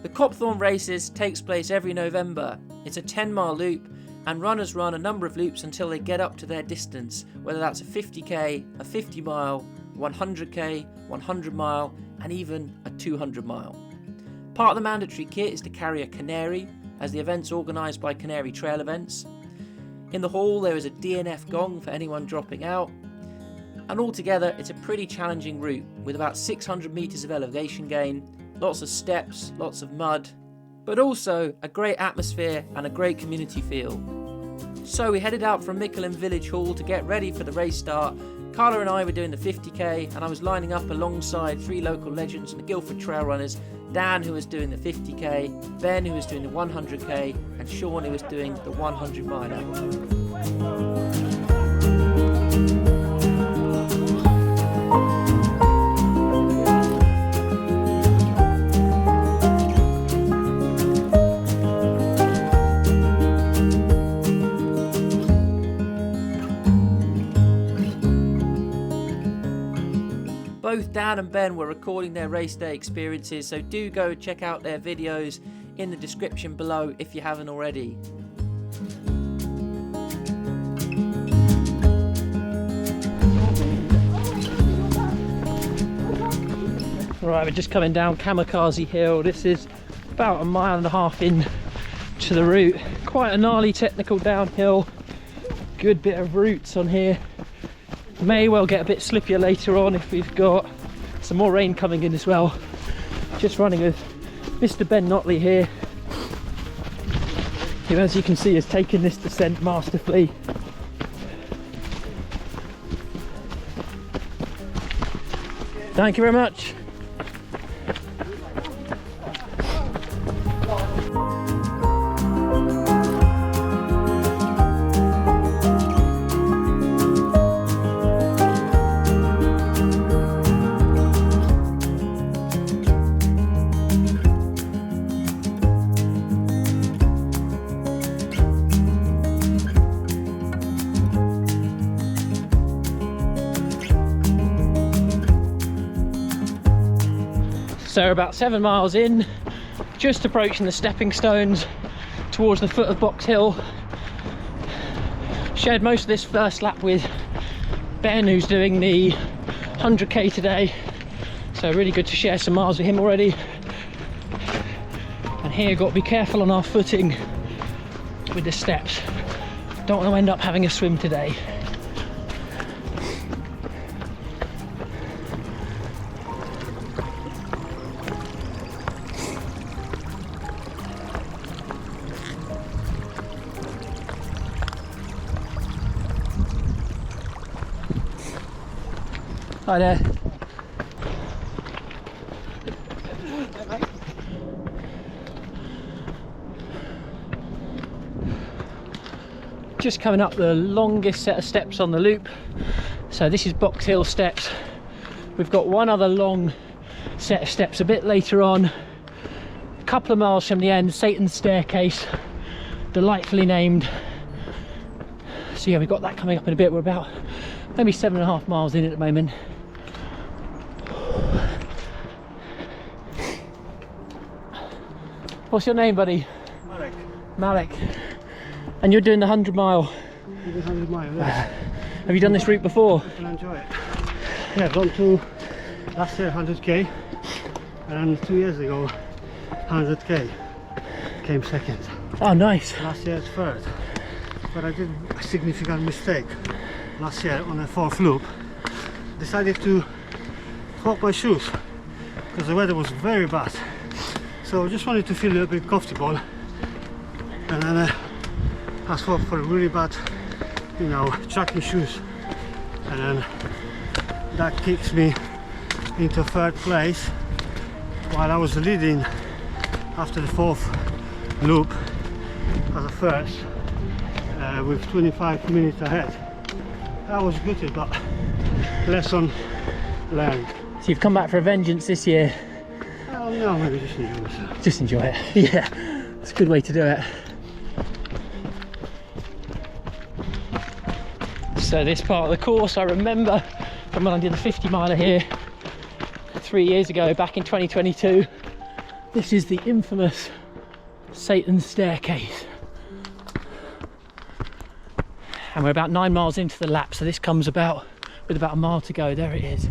The Copthorne races takes place every November. It's a 10-mile loop, and runners run a number of loops until they get up to their distance, whether that's a 50k, a 50 mile, 100k, 100 mile, and even a 200 mile. Part of the mandatory kit is to carry a canary, as the event's organised by Canary Trail Events. In the hall there is a DNF gong for anyone dropping out, and altogether it's a pretty challenging route with about 600 metres of elevation gain, lots of steps, lots of mud, but also a great atmosphere and a great community feel. So we headed out from Mickleham Village Hall to get ready for the race start. Carla and I were doing the 50k, and I was lining up alongside 3 local legends from the Guildford Trail Runners: Dan, who was doing the 50k, Ben, who was doing the 100k, and Sean, who was doing the 100 miler. Both Dan and Ben were recording their race day experiences, so do go check out their videos in the description below if you haven't already. Right, we're just coming down Kamikaze Hill. This is about 1.5 miles in to the route. Quite a gnarly technical downhill. Good bit of roots on here. May well get a bit slippier later on if we've got some more rain coming in as well. Just running with Mr. Ben Notley here, who, as you can see, has taken this descent masterfully. Thank you very much. So we're about 7 miles in, just approaching the stepping stones towards the foot of Box Hill. Shared most of this first lap with Ben, who's doing the 100k today, so really good to share some miles with him already. And here, got to be careful on our footing with the steps. Don't want to end up having a swim today. Hi there. Just coming up the longest set of steps on the loop. So this is Box Hill steps. We've got one other long set of steps a bit later on. A couple of miles from the end, Satan's Staircase, delightfully named. So yeah, we've got that coming up in a bit. We're about maybe 7.5 miles in at the moment. What's your name, buddy? Malek. Malek. And you're doing the 100 mile? 100 mile, yes. Have you done this route before? I can enjoy it. Yeah, I've gone to last year 100k, and 2 years ago 100k. Came second. Oh, nice. Last year it's third. But I did a significant mistake. Last year on the 4th loop, decided to swap my shoes because the weather was very bad. So I just wanted to feel a little bit comfortable, and then I swapped for really bad, you know, tracking shoes, and then that kicks me into 3rd place while I was leading after the 4th loop as a first with 25 minutes ahead. That was good, but lesson learned. So you've come back for a vengeance this year? Oh no, maybe just enjoy myself. Just enjoy it. Yeah, it's a good way to do it. So this part of the course I remember from when I did the 50 miler here 3 years ago, back in 2022. This is the infamous Satan's Staircase. And we're about 9 miles into the lap, so this comes about with about a mile to go. There it is.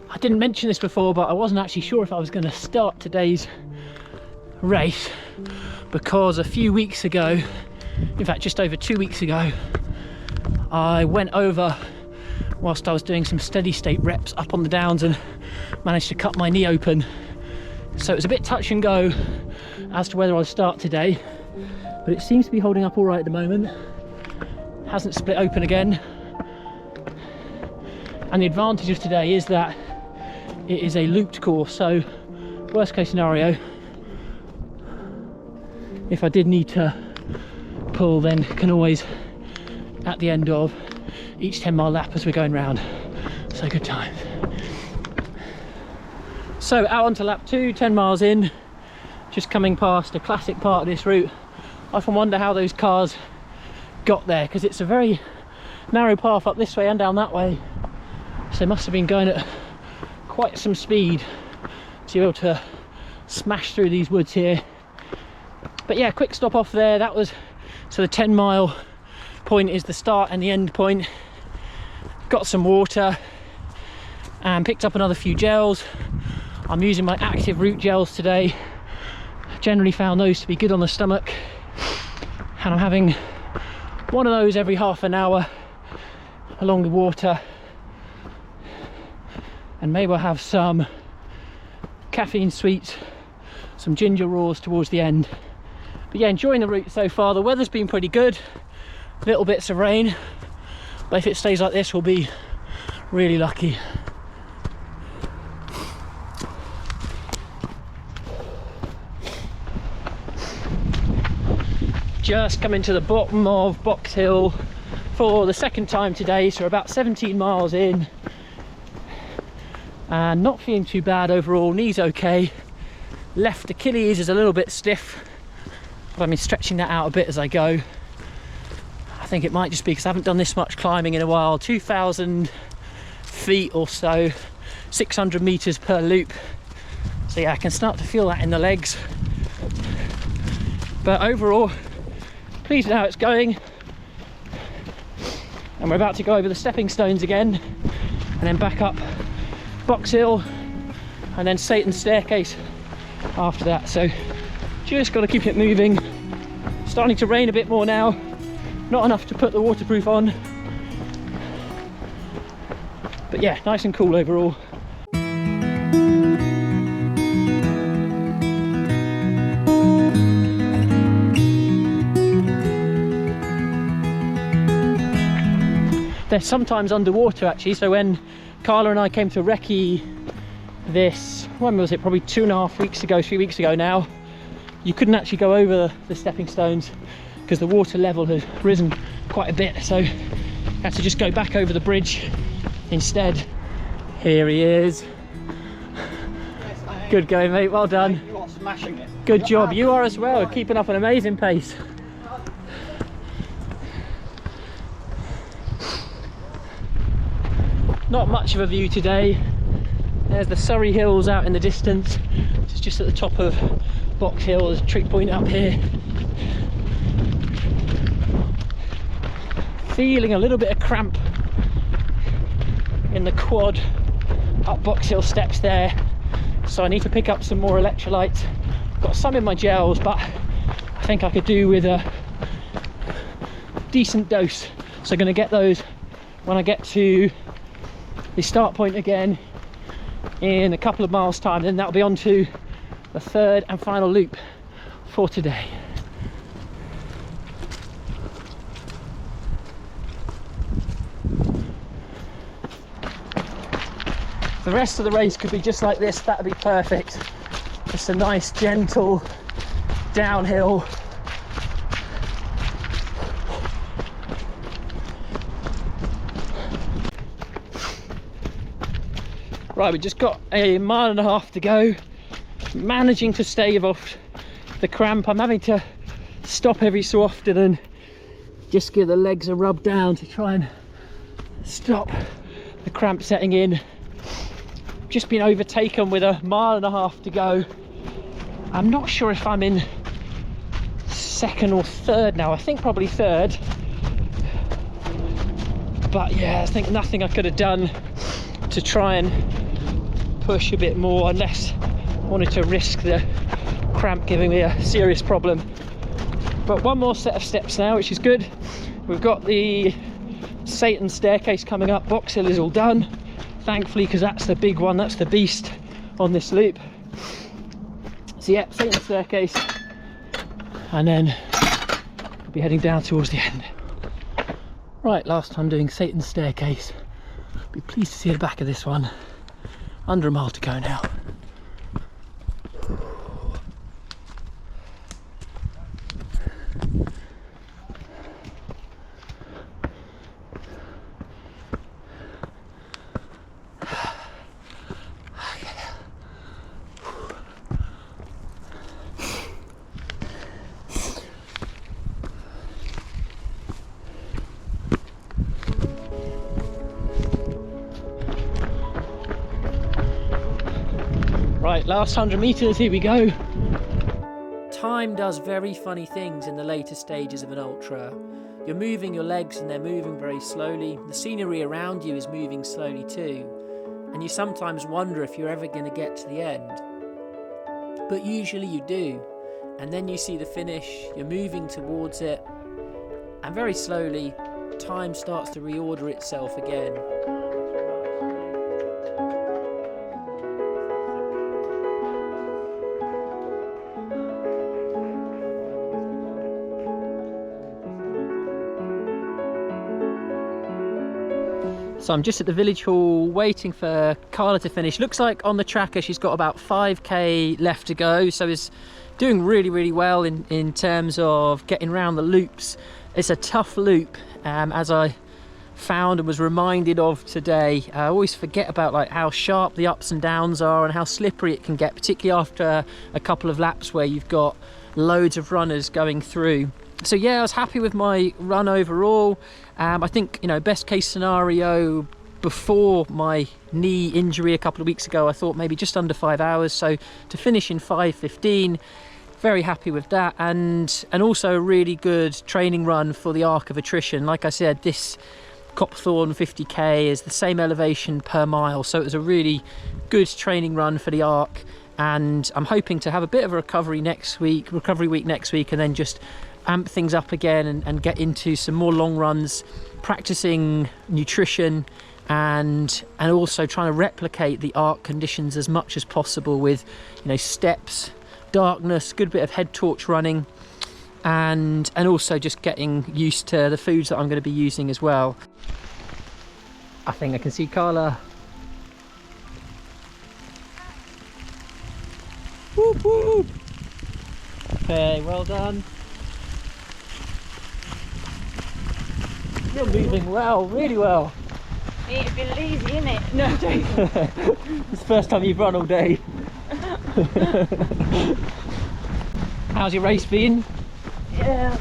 I didn't mention this before, but I wasn't actually sure if I was going to start today's race, because a few weeks ago, in fact just over 2 weeks ago, I went over whilst I was doing some steady state reps up on the downs and managed to cut my knee open. So it was a bit touch and go as to whether I'll start today, but it seems to be holding up all right at the moment. Hasn't split open again. And the advantage of today is that it is a looped course, so worst case scenario, if I did need to pull, then can always at the end of each 10-mile lap as we're going round. So good times. So out onto lap 2, 10 miles in, just coming past a classic part of this route. I often wonder how those cars got there, because it's a very narrow path up this way and down that way, so they must have been going at quite some speed to be able to smash through these woods here. But yeah, quick stop off there. That was, so the 10-mile point is the start and the end point. Got some water and picked up another few gels. I'm using my active root gels today. Generally found those to be good on the stomach, and I'm having one of those every half an hour along with water, and maybe I'll have some caffeine sweets, some ginger raws towards the end. But yeah, enjoying the route so far. The weather's been pretty good, little bits of rain, but if it stays like this we'll be really lucky. Just coming to the bottom of Box Hill for the second time today, so we're about 17 miles in and not feeling too bad overall. Knee's okay, left Achilles is a little bit stiff, but I've been stretching that out a bit as I go. I think it might just be because I haven't done this much climbing in a while. 2,000 feet or so, 600 meters per loop, so yeah, I can start to feel that in the legs. But overall, pleased with how it's going. And we're about to go over the stepping stones again and then back up Box Hill and then Satan's Staircase after that. So just got to keep it moving. Starting to rain a bit more now, not enough to put the waterproof on, but yeah, nice and cool overall. They're sometimes underwater actually, so when Carla and I came to Recce this, when was it, probably 2.5 weeks ago, 3 weeks ago now, you couldn't actually go over the stepping stones because the water level had risen quite a bit, so you had to just go back over the bridge instead. Here he is. Good going, mate, well done. You are smashing it. Good job, you are as well, keeping up an amazing pace. Not much of a view today. There's the Surrey Hills out in the distance. It's just at the top of Box Hill. There's a trick point up here. Feeling a little bit of cramp in the quad up Box Hill steps there, so I need to pick up some more electrolytes. Got some in my gels, but I think I could do with a decent dose, so I'm going to get those when I get to the start point again in a couple of miles time. Then that'll be on to the third and final loop for today. The rest of the race could be just like this, that'd be perfect. Just a nice gentle downhill. Right, we just got a 1.5 miles to go, managing to stave off the cramp. I'm having to stop every so often and just give the legs a rub down to try and stop the cramp setting in. Just been overtaken with 1.5 miles to go. I'm not sure if I'm in second or third now. I think probably third. But yeah, I think nothing I could have done to try and push a bit more, unless I wanted to risk the cramp giving me a serious problem. But one more set of steps now, which is good. We've got the Satan staircase coming up. Box Hill is all done, thankfully, because that's the big one, that's the beast on this loop. So yeah, Satan staircase, and then we'll be heading down towards the end. Right, last time doing Satan's staircase. Be pleased to see the back of this one. Under 1 mile to go now. Right, last 100 metres, here we go. Time does very funny things in the later stages of an ultra. You're moving your legs and they're moving very slowly. The scenery around you is moving slowly too. And you sometimes wonder if you're ever going to get to the end. But usually you do. And then you see the finish, you're moving towards it, and very slowly, time starts to reorder itself again. So I'm just at the village hall waiting for Carla to finish. Looks like on the tracker she's got about 5k left to go, so is doing really well in terms of getting around the loops. It's a tough loop, as I found and was reminded of today. I always forget about like how sharp the ups and downs are and how slippery it can get, particularly after a couple of laps where you've got loads of runners going through. So yeah, I was happy with my run overall. I think, you know, best case scenario before my knee injury a couple of weeks ago, I thought maybe just under 5 hours. So to finish in 5:15, very happy with that, and also a really good training run for the arc of Attrition. Like I said, this Copthorne 50K is the same elevation per mile, so it was a really good training run for the arc. And I'm hoping to have a bit of a recovery week next week, and then just amp things up again and get into some more long runs, practicing nutrition and also trying to replicate the arc conditions as much as possible with, you know, steps, darkness, good bit of head torch running, and also just getting used to the foods that I'm going to be using as well. I think I can see Carla. Whoop, whoop. Okay, well done. You're moving well, really well. Need to be lazy, innit? No, joking. It's the first time you've run all day. How's your race been? Yeah.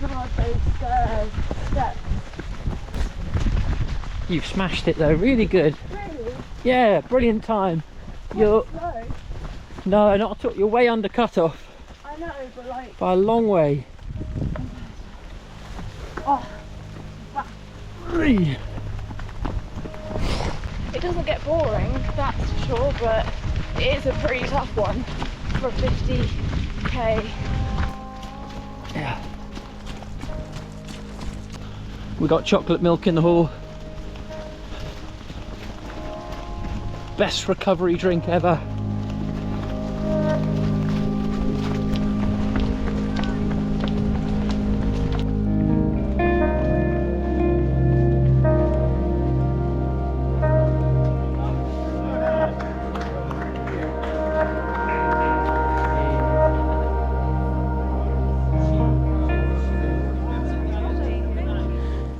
God, those steps. You've smashed it though, really good. Really? Yeah, brilliant time. You're Slow. no, not at all. You're way under cut-off I know, but like, by a long way. oh, Hey. it doesn't get boring, that's for sure, but it is a pretty tough one for a 50k. Yeah. We got chocolate milk in the hall. Best recovery drink ever.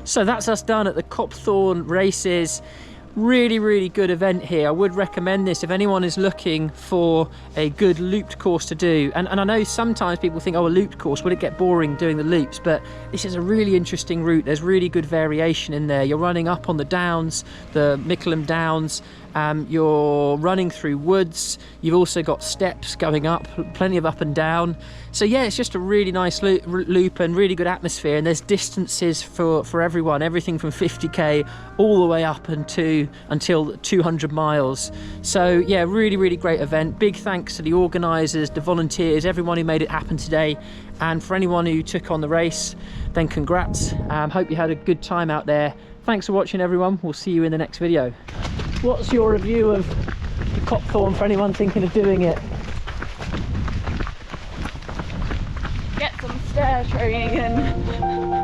So that's us done at the Copthorne races. Really good event here. I would recommend this if anyone is looking for a good looped course to do. And I know sometimes people think, oh, a looped course, would it get boring doing the loops? But this is a really interesting route. There's really good variation in there. You're running up on the downs, the Mickleham Downs. You're running through woods. You've also got steps going up, plenty of up and down. So yeah, it's just a really nice loop and really good atmosphere. And there's distances for everyone, everything from 50k all the way up until 200 miles. So yeah, really great event. Big thanks to the organisers, the volunteers, everyone who made it happen today. And for anyone who took on the race, then congrats. Hope you had a good time out there. Thanks for watching, everyone. We'll see you in the next video. What's your review of the Copthorne for anyone thinking of doing it? Get some stair training in.